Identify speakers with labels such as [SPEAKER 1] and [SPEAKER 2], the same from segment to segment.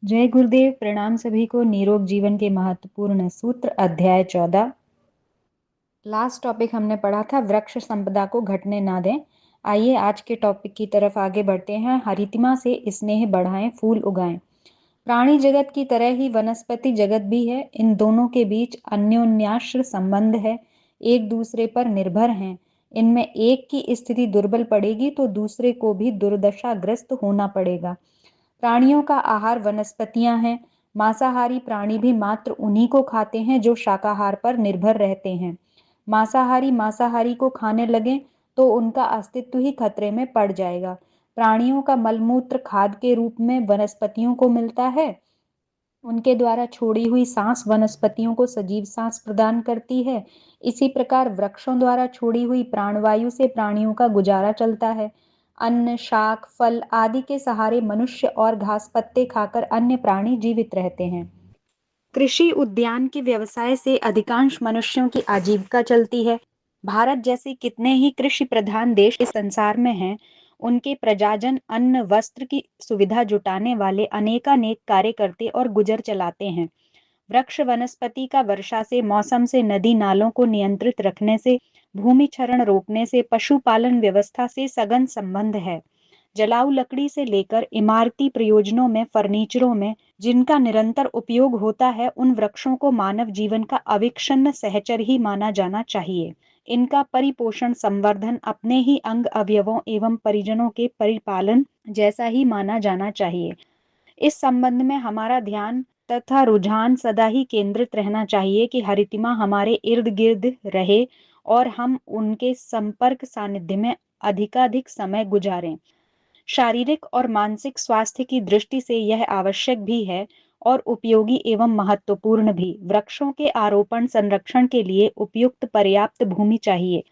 [SPEAKER 1] जय गुरुदेव। प्रणाम सभी को। निरोग जीवन के महत्वपूर्ण सूत्र अध्याय 14। लास्ट टॉपिक हमने पढ़ा था वृक्ष संपदा को घटने ना दें। आइए आज के टॉपिक की तरफ आगे बढ़ते हैं। हरितिमा से स्नेह बढ़ाएं, फूल उगाएं। प्राणी जगत की तरह ही वनस्पति जगत भी है। इन दोनों के बीच अन्योन्याश्रय संबंध है, एक दूसरे पर निर्भर हैं। इनमें एक की स्थिति दुर्बल पड़ेगी तो दूसरे को भी दुर्दशाग्रस्त होना पड़ेगा। प्राणियों का आहार वनस्पतियां हैं। मांसाहारी प्राणी भी मात्र उन्हीं को खाते हैं जो शाकाहार पर निर्भर रहते हैं। मांसाहारी मांसाहारी को खाने लगें तो उनका अस्तित्व ही खतरे में पड़ जाएगा। प्राणियों का मलमूत्र खाद के रूप में वनस्पतियों को मिलता है। उनके द्वारा छोड़ी हुई सांस वनस्पतियों को सजीव सांस प्रदान करती है। इसी प्रकार वृक्षों द्वारा छोड़ी हुई प्राणवायु से प्राणियों का गुजारा चलता है। अन्न, शाक, फल आदि के सहारे मनुष्य और घास पत्ते खाकर अन्य प्राणी जीवित रहते हैं। कृषि उद्यान के व्यवसाय से अधिकांश मनुष्यों की आजीविका चलती है। भारत जैसे कितने ही कृषि प्रधान देश इस संसार में हैं, उनके प्रजाजन अन्न वस्त्र की सुविधा जुटाने वाले अनेकानेक कार्य करते और गुजर चलाते हैं। वृक्ष वनस्पति का वर्षा से, मौसम से, नदी नालों को नियंत्रित रखने से, भूमि क्षरण रोकने से, पशुपालन व्यवस्था से सघन संबंध है। जलाऊ लकड़ी से लेकर इमारती प्रयोजनों में, फर्नीचरों में जिनका निरंतर उपयोग होता है, उन वृक्षों को मानव जीवन का अविच्छिन्न सहचर ही माना जाना चाहिए। इनका परिपोषण, संवर्धन अपने ही अंग अवयवों एवं परिजनों के परिपालन जैसा ही माना जाना चाहिए। इस संबंध में हमारा ध्यान तथा रुझान सदा ही केंद्रित रहना चाहिए कि हरितिमा हमारे इर्द गिर्द रहे और हम उनके संपर्क सानिध्य में अधिकाधिक समय गुजारें। शारीरिक और मानसिक स्वास्थ्य की दृष्टि से यह आवश्यक भी है और उपयोगी एवं महत्वपूर्ण भी। वृक्षों के आरोपण संरक्षण के लिए उपयुक्त पर्याप्त भूमि चाहिए।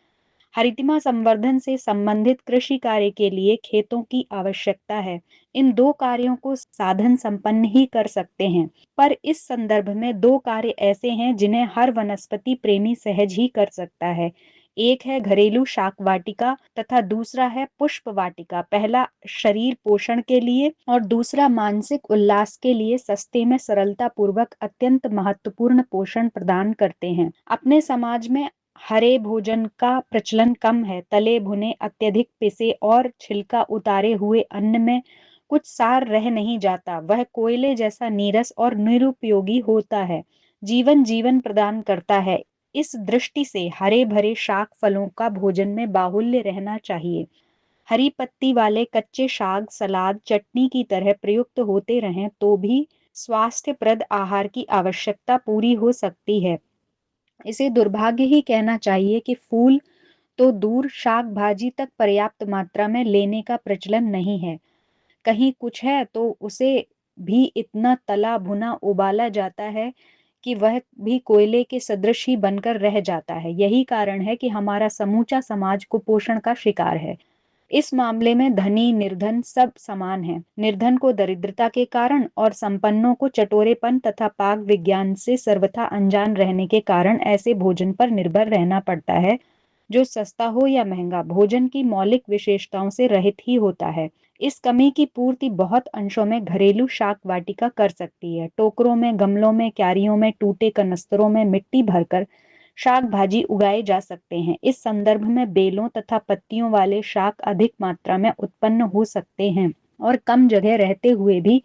[SPEAKER 1] हरितिमा संवर्धन से संबंधित कृषि कार्य के लिए खेतों की आवश्यकता है। इन दो कार्यों को साधन संपन्न ही कर सकते हैं, पर इस संदर्भ में दो कार्य ऐसे हैं जिन्हें हर वनस्पति प्रेमी सहज ही कर सकता है। एक है घरेलू शाक वाटिका तथा दूसरा है पुष्प वाटिका। पहला शरीर पोषण के लिए और दूसरा मानसिक उल्लास के लिए सस्ते में सरलता पूर्वक अत्यंत महत्वपूर्ण पोषण प्रदान करते हैं। अपने समाज में हरे भोजन का प्रचलन कम है। तले भुने, अत्यधिक पिसे और छिलका उतारे हुए अन्न में कुछ सार रह नहीं जाता। वह कोयले जैसा नीरस और निरुपयोगी होता है। जीवन जीवन प्रदान करता है। इस दृष्टि से हरे भरे शाक फलों का भोजन में बाहुल्य रहना चाहिए। हरी पत्ती वाले कच्चे शाक सलाद, चटनी की तरह प्रयुक्त होते रहें तो भी स्वास्थ्यप्रद आहार की आवश्यकता पूरी हो सकती है। इसे दुर्भाग्य ही कहना चाहिए कि फूल तो दूर, शाक भाजी तक पर्याप्त मात्रा में लेने का प्रचलन नहीं है। कहीं कुछ है तो उसे भी इतना तला भुना उबाला जाता है कि वह भी कोयले के सदृश ही बनकर रह जाता है। यही कारण है कि हमारा समूचा समाज कुपोषण का शिकार है। इस मामले में धनी निर्धन सब समान है। निर्धन को दरिद्रता के कारण और संपन्नों को चटोरेपन तथा पाक विज्ञान से सर्वथा अनजान रहने के कारण ऐसे भोजन पर निर्भर रहना पड़ता है जो सस्ता हो या महंगा, भोजन की मौलिक विशेषताओं से रहित ही होता है। इस कमी की पूर्ति बहुत अंशों में घरेलू शाक वाटिका कर सकती है। टोकरों में, गमलों में, क्यारियों में, टूटे कनस्तरों में मिट्टी भरकर शाक भाजी उगाए जा सकते हैं। इस संदर्भ में बेलों तथा पत्तियों वाले शाक अधिक मात्रा में उत्पन्न हो सकते हैं और कम जगह रहते हुए भी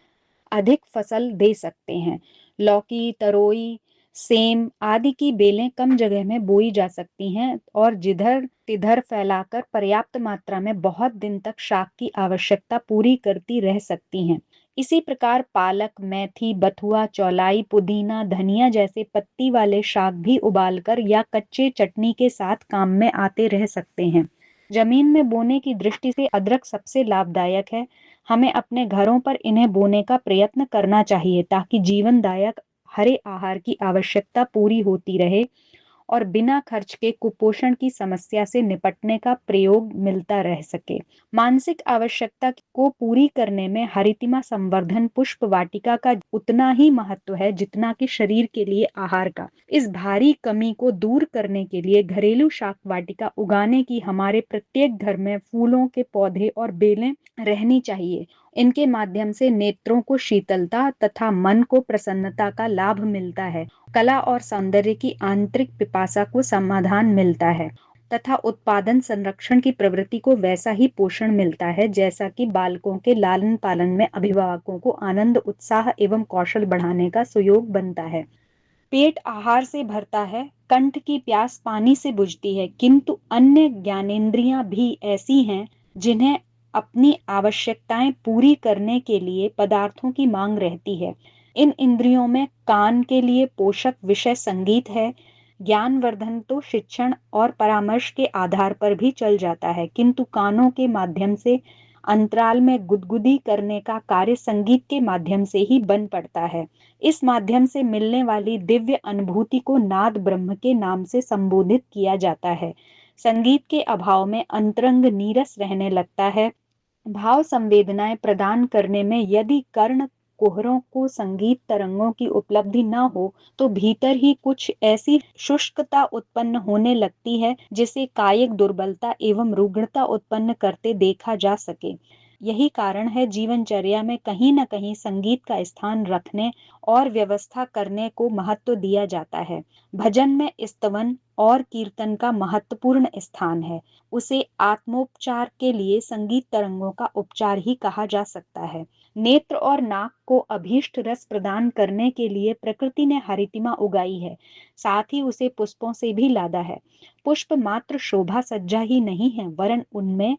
[SPEAKER 1] अधिक फसल दे सकते हैं। लौकी, तरोई, सेम आदि की बेलें कम जगह में बोई जा सकती हैं और जिधर तिधर फैलाकर पर्याप्त मात्रा में बहुत दिन तक शाक की आवश्यकता पूरी करती रह सकती हैं। इसी प्रकार पालक, मेथी, बथुआ, चौलाई, पुदीना, धनिया जैसे पत्ती वाले शाक भी उबालकर या कच्चे चटनी के साथ काम में आते रह सकते हैं। जमीन में बोने की दृष्टि से अदरक सबसे लाभदायक है। हमें अपने घरों पर इन्हें बोने का प्रयत्न करना चाहिए ताकि जीवनदायक हरे आहार की आवश्यकता पूरी होती रहे और बिना खर्च के कुपोषण की समस्या से निपटने का प्रयोग मिलता रह सके। मानसिक आवश्यकता को पूरी करने में हरितिमा संवर्धन पुष्प वाटिका का उतना ही महत्व है जितना कि शरीर के लिए आहार का। इस भारी कमी को दूर करने के लिए घरेलू शाक वाटिका उगाने की हमारे प्रत्येक घर में फूलों के पौधे और बेलें रहनी चाहिए। इनके माध्यम से नेत्रों को शीतलता तथा मन को प्रसन्नता का लाभ मिलता है। कला और सौंदर्य की आंतरिक पिपासा को समाधान मिलता है तथा उत्पादन संरक्षण की प्रवृत्ति को वैसा ही पोषण मिलता है जैसा कि बालकों के लालन पालन में अभिभावकों को आनंद, उत्साह एवं कौशल बढ़ाने का सुयोग बनता है। पेट आहार से भरता है, कंठ की प्यास पानी से बुझती है, किंतु अन्य ज्ञानेंद्रियां भी ऐसी हैं जिन्हें अपनी आवश्यकताएं पूरी करने के लिए पदार्थों की मांग रहती है। इन इंद्रियों में कान के लिए पोषक विषय संगीत है। ज्ञानवर्धन तो शिक्षण और परामर्श के आधार पर भी चल जाता है, किंतु कानों के माध्यम से अंतराल में गुदगुदी करने का कार्य संगीत के माध्यम से ही बन पड़ता है। इस माध्यम से मिलने वाली दिव्य अनुभूति को नाद ब्रह्म के नाम से संबोधित किया जाता है। संगीत के अभाव में अंतरंग नीरस रहने लगता है। भाव संवेदनाएं प्रदान करने में यदि कर्ण कुहरों को संगीत तरंगों की उपलब्धि न हो तो भीतर ही कुछ ऐसी शुष्कता उत्पन्न होने लगती है जिसे कायिक दुर्बलता एवं रुग्णता उत्पन्न करते देखा जा सके। यही कारण है जीवनचर्या में कहीं न कहीं संगीत का स्थान रखने और व्यवस्था करने को महत्व दिया जाता है। भजन में स्तवन और कीर्तन का महत्वपूर्ण स्थान है। उसे आत्मोपचार के लिए संगीत तरंगों का उपचार ही कहा जा सकता है। नेत्र और नाक को अभीष्ट रस प्रदान करने के लिए प्रकृति ने हरितिमा उगाई है, साथ ही उसे पुष्पों से भी लादा है। पुष्प मात्र शोभा सज्जा ही नहीं है, वरन उनमें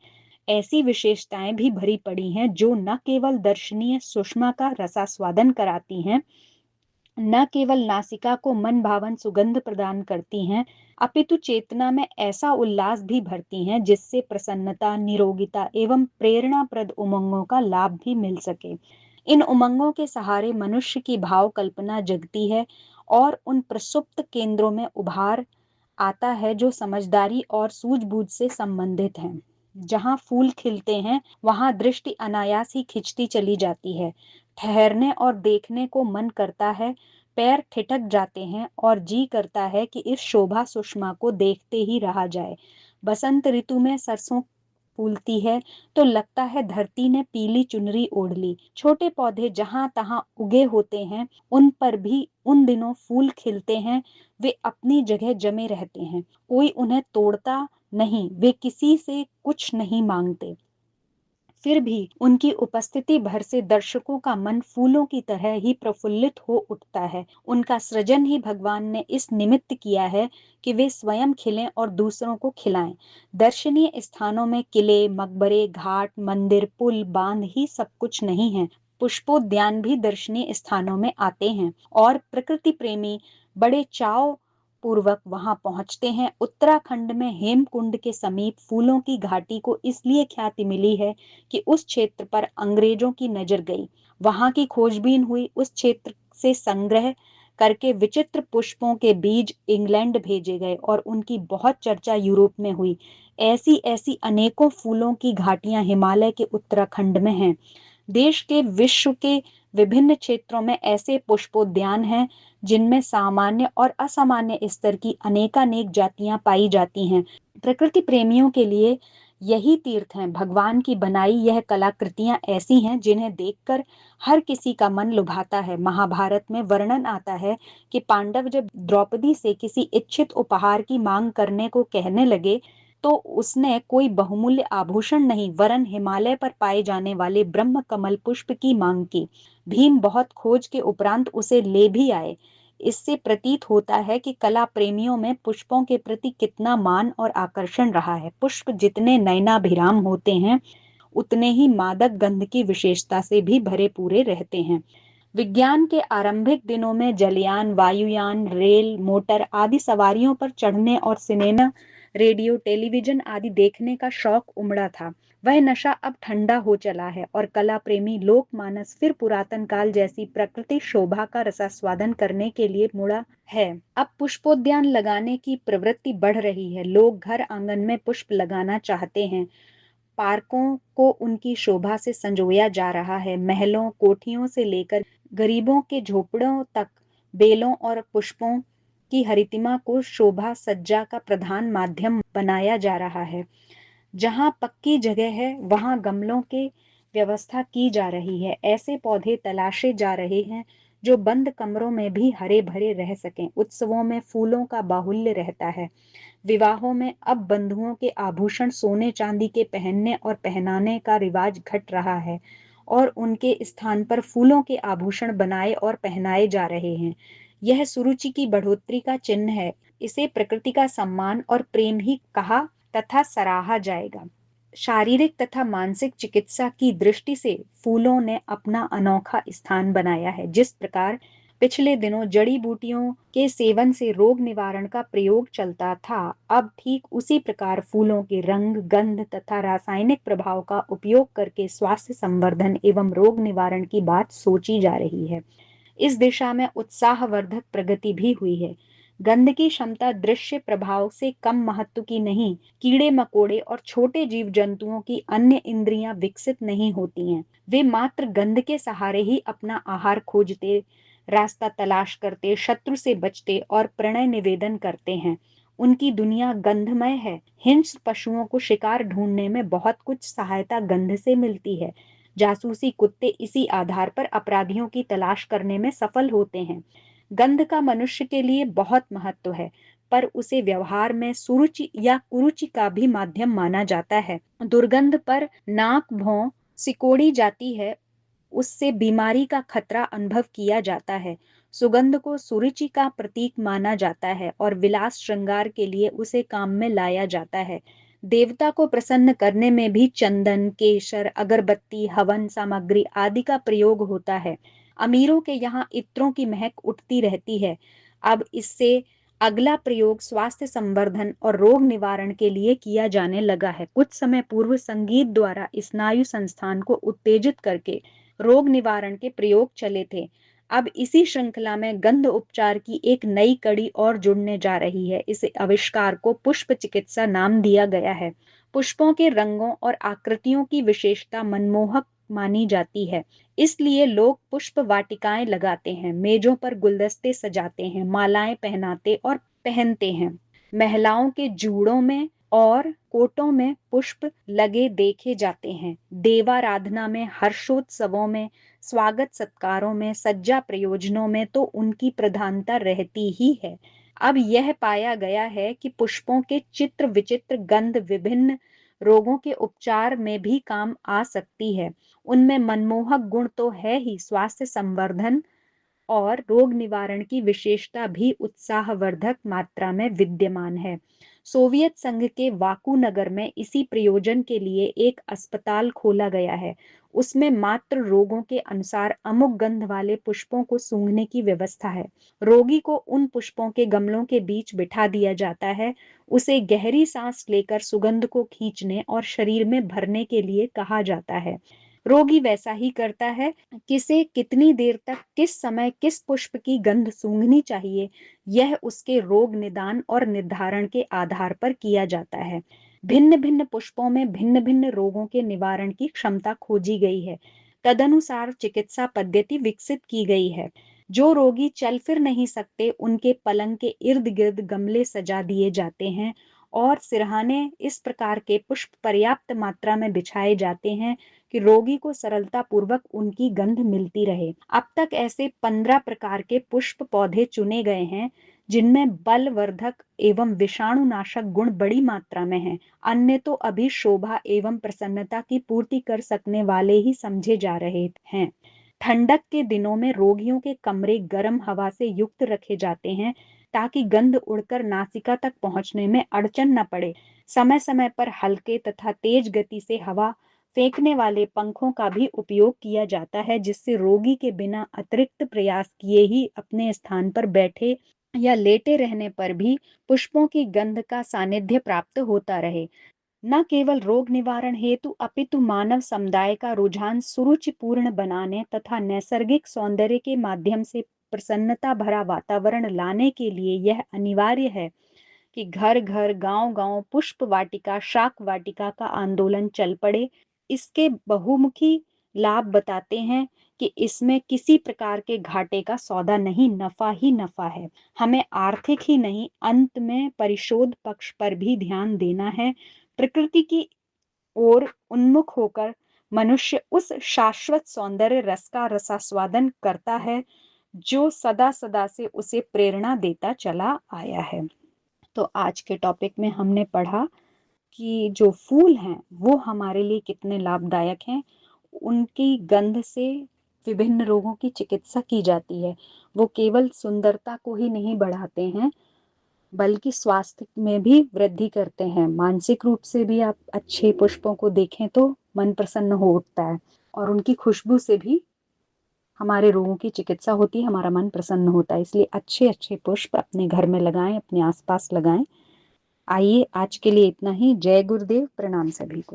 [SPEAKER 1] ऐसी विशेषताएं भी भरी पड़ी हैं जो न केवल दर्शनीय सुषमा का रसास्वादन कराती हैं, न केवल नासिका को मन भावन सुगंध प्रदान करती हैं, अपितु चेतना में ऐसा उल्लास भी भरती हैं जिससे प्रसन्नता, निरोगिता एवं प्रेरणाप्रद उमंगों का लाभ भी मिल सके। इन उमंगों के सहारे मनुष्य की भाव कल्पना जगती है और उन प्रसुप्त केंद्रों में उभार आता है जो समझदारी और सूझबूझ से संबंधित हैं। जहाँ फूल खिलते हैं वहां दृष्टि अनायास ही खिंचती चली जाती है। ठहरने और देखने को मन करता है, पैर ठिठक जाते हैं और जी करता है कि इस शोभा सुषमा को देखते ही रहा जाए। बसंत ऋतु में सरसों फूलती है तो लगता है धरती ने पीली चुनरी ओढ़ ली। छोटे पौधे जहां तहां उगे होते हैं उन पर भी उन दिनों फूल खिलते हैं। वे अपनी जगह जमे रहते हैं, कोई उन्हें तोड़ता नहीं, वे किसी से कुछ नहीं मांगते। फिर भी उनकी उपस्थिति भर से दर्शकों का मन फूलों की तरह ही प्रफुल्लित हो उठता है। उनका सृजन ही भगवान ने इस निमित्त किया है कि वे स्वयं खिलें और दूसरों को खिलाएं। दर्शनीय स्थानों में किले, मकबरे, घाट, मंदिर, पुल, बांध ही सब कुछ नहीं है। पुष्पोद्यान भी दर्शनीय स्थानों में आते हैं और प्रकृति प्रेमी बड़े चाव पूर्वक वहां पहुंचते हैं। उत्तराखंड में हेमकुंड के समीप फूलों की घाटी को इसलिए ख्याति मिली है कि उस क्षेत्र पर अंग्रेजों की नजर गई। वहां की खोजबीन हुई, उस क्षेत्र से संग्रह करके विचित्र पुष्पों के बीज इंग्लैंड भेजे गए और उनकी बहुत चर्चा यूरोप में हुई। ऐसी ऐसी अनेकों फूलों की घाटियां हिमालय के उत्तराखंड में हैं। देश के विश्व के विभिन्न क्षेत्रों में ऐसे पुष्पोद्यान हैं जिनमें सामान्य और असामान्य स्तर की अनेकानेक जातियां पाई जाती हैं। प्रकृति प्रेमियों के लिए यही तीर्थ हैं। भगवान की बनाई यह कलाकृतियां ऐसी हैं जिन्हें देखकर हर किसी का मन लुभाता है। महाभारत में वर्णन आता है कि पांडव जब द्रौपदी से किसी इच्छित उपहार की मांग करने को कहने लगे तो उसने कोई बहुमूल्य आभूषण नहीं वरन हिमालय पर पाए जाने वाले ब्रह्म कमल पुष्प की मांग की। भीम बहुत खोज के उपरांत उसे ले भी आए। इससे प्रतीत होता है कि कला प्रेमियों में पुष्पों के प्रति कितना मान और आकर्षण रहा है। पुष्प जितने नयनाभिराम होते हैं उतने ही मादक गंध की विशेषता से भी भरे पूरे रहते हैं। विज्ञान के आरंभिक दिनों में जलयान, वायुयान, रेल, मोटर आदि सवारियों पर चढ़ने और सिनेमा, रेडियो, टेलीविजन आदि देखने का शौक उमड़ा था। वह नशा अब ठंडा हो चला है और कला प्रेमी लोकमानस फिर पुरातन काल जैसी प्रकृति शोभा का रसास्वादन करने के लिए मुड़ा है। अब पुष्पोद्यान लगाने की प्रवृत्ति बढ़ रही है। लोग घर आंगन में पुष्प लगाना चाहते हैं। पार्कों को उनकी शोभा से संजोया जा रहा है। महलों, कोठियों से लेकर गरीबों के झोपड़ों तक बेलों और पुष्पों की हरितिमा को शोभा सज्जा का प्रधान माध्यम बनाया जा रहा है। जहां पक्की जगह है वहां गमलों के व्यवस्था की जा रही है। ऐसे पौधे तलाशे जा रहे हैं जो बंद कमरों में भी हरे भरे रह सकें। उत्सवों में फूलों का बाहुल्य रहता है। विवाहों में अब बंधुओं के आभूषण सोने चांदी के पहनने और पहनाने का रिवाज घट रहा है और उनके स्थान पर फूलों के आभूषण बनाए और पहनाए जा रहे हैं। यह सुरुचि की बढ़ोतरी का चिन्ह है। इसे प्रकृति का सम्मान और प्रेम ही कहा तथा सराहा जाएगा। शारीरिक तथा मानसिक चिकित्सा की दृष्टि से फूलों ने अपना अनोखा स्थान बनाया है। जिस प्रकार पिछले दिनों जड़ी बूटियों के सेवन से रोग निवारण का प्रयोग चलता था, अब ठीक उसी प्रकार फूलों के रंग, गंध तथा रासायनिक प्रभाव का उपयोग करके स्वास्थ्य संवर्धन एवं रोग निवारण की बात सोची जा रही है। इस दिशा में उत्साहवर्धक प्रगति भी हुई है। गंध की क्षमता दृश्य प्रभाव से कम महत्व की नहीं। कीड़े मकोड़े और छोटे जीव जंतुओं की अन्य इंद्रियां विकसित नहीं होती हैं। वे मात्र गंध के सहारे ही अपना आहार खोजते, रास्ता तलाश करते, शत्रु से बचते और प्रणय निवेदन करते हैं। उनकी दुनिया गंधमय है। हिंस्र पशुओं को शिकार ढूंढने में बहुत कुछ सहायता गंध से मिलती है। जासूसी कुत्ते इसी आधार पर अपराधियों की तलाश करने में सफल होते हैं। गंध का मनुष्य के लिए बहुत महत्व है, पर उसे व्यवहार में सुरुचि या कुरुचि का भी माध्यम माना जाता है। दुर्गंध पर नाक भौं सिकोड़ी जाती है, उससे बीमारी का खतरा अनुभव किया जाता है। सुगंध को सुरुचि का प्रतीक माना जाता है और विलास श्रृंगार के लिए उसे काम में लाया जाता है। देवता को प्रसन्न करने में भी चंदन, केसर, अगरबत्ती, हवन सामग्री आदि का प्रयोग होता है। अमीरों के यहाँ इत्रों की महक उठती रहती है। अब इससे अगला प्रयोग स्वास्थ्य संवर्धन और रोग निवारण के लिए किया जाने लगा है। कुछ समय पूर्व संगीत द्वारा स्नायु संस्थान को उत्तेजित करके रोग निवारण के प्रयोग चले थे। अब इसी श्रृंखला में गंध उपचार की एक नई कड़ी और जुड़ने जा रही है। इस आविष्कार को पुष्प चिकित्सा नाम दिया गया है। पुष्पों के रंगों और आकृतियों की विशेषता मनमोहक मानी जाती है, इसलिए लोग पुष्प वाटिकाएं लगाते हैं, मेजों पर गुलदस्ते सजाते हैं, मालाएं पहनाते और पहनते हैं। महिलाओं के जूड़ों में और कोटों में पुष्प लगे देखे जाते हैं। देवाराधना में, हर्षोत्सवों में, स्वागत सत्कारों में, सज्जा प्रयोजनों में तो उनकी प्रधानता रहती ही है। अब यह पाया गया है कि पुष्पों के चित्र विचित्र गंध विभिन्न रोगों के उपचार में भी काम आ सकती है। उनमें मनमोहक गुण तो है ही, स्वास्थ्य संवर्धन और रोग निवारण की विशेषता भी उत्साहवर्धक मात्रा में विद्यमान है। सोवियत संघ के वाकू नगर में इसी प्रयोजन के लिए एक अस्पताल खोला गया है। उसमें मात्र रोगों के अनुसार अमुक गंध वाले पुष्पों को सूंघने की व्यवस्था है। रोगी को उन पुष्पों के गमलों के बीच बिठा दिया जाता है। उसे गहरी सांस लेकर सुगंध को खींचने और शरीर में भरने के लिए कहा जाता है। रोगी वैसा ही करता है। किसे कितनी देर तक, किस समय, किस पुष्प की गंध सूंघनी चाहिए, यह उसके रोग निदान और निर्धारण के आधार पर किया जाता है। भिन्न भिन्न पुष्पों में भिन्न भिन्न रोगों के निवारण की क्षमता खोजी गई है। तदनुसार चिकित्सा पद्धति विकसित की गई है। जो रोगी चल फिर नहीं सकते, उनके पलंग के इर्द गिर्द गमले सजा दिए जाते हैं और सिरहाने इस प्रकार के पुष्प पर्याप्त मात्रा में बिछाए जाते हैं कि रोगी को सरलता पूर्वक उनकी गंध मिलती रहे। अब तक ऐसे 15 प्रकार के पुष्प पौधे चुने गए हैं जिनमें बलवर्धक एवं विषाणुनाशक गुण बड़ी मात्रा में हैं। अन्य तो अभी शोभा एवं प्रसन्नता की पूर्ति कर सकने वाले ही समझे जा रहे हैं। ठंडक के दिनों में रोगियों के कमरे गर्म हवा से युक्त रखे जाते हैं ताकि गंध उड़कर नासिका तक पहुंचने में अड़चन न पड़े। समय समय पर हल्के तथा तेज गति से हवा फेंकने वाले पंखों का भी उपयोग किया जाता है, जिससे रोगी के बिना अतिरिक्त प्रयास किए ही अपने स्थान पर बैठे या लेटे रहने पर भी पुष्पों की गंध का सानिध्य प्राप्त होता रहे। न केवल रोग निवारण हेतु अपितु मानव समुदाय का रुझान सुरुचिपूर्ण बनाने तथा नैसर्गिक सौंदर्य के माध्यम से प्रसन्नता भरा वातावरण लाने के लिए यह अनिवार्य है कि घर घर, गांव गांव पुष्प वाटिका, शाक वाटिका का आंदोलन चल पड़े। इसके बहुमुखी लाभ बताते हैं कि इसमें किसी प्रकार के घाटे का सौदा नहीं, नफा ही नफा है। हमें आर्थिक ही नहीं, अंत में परिशोध पक्ष पर भी ध्यान देना है। प्रकृति की ओर उन्मुख होकर मनुष्य उस शाश्वत सौंदर्य रस का रसास्वादन करता है जो सदा सदा से उसे प्रेरणा देता चला आया है। तो आज के टॉपिक में हमने पढ़ा कि जो फूल हैं वो हमारे लिए कितने लाभदायक हैं। उनकी गंध से विभिन्न रोगों की चिकित्सा की जाती है। वो केवल सुंदरता को ही नहीं बढ़ाते हैं बल्कि स्वास्थ्य में भी वृद्धि करते हैं। मानसिक रूप से भी आप अच्छे पुष्पों को देखें तो मन प्रसन्न हो उठता है, और उनकी खुशबू से भी हमारे रोगों की चिकित्सा होती है, हमारा मन प्रसन्न होता है। इसलिए अच्छे अच्छे पुष्प अपने घर में लगाएं, अपने आसपास लगाएं। आइए आज के लिए इतना ही। जय गुरुदेव, प्रणाम सभी को।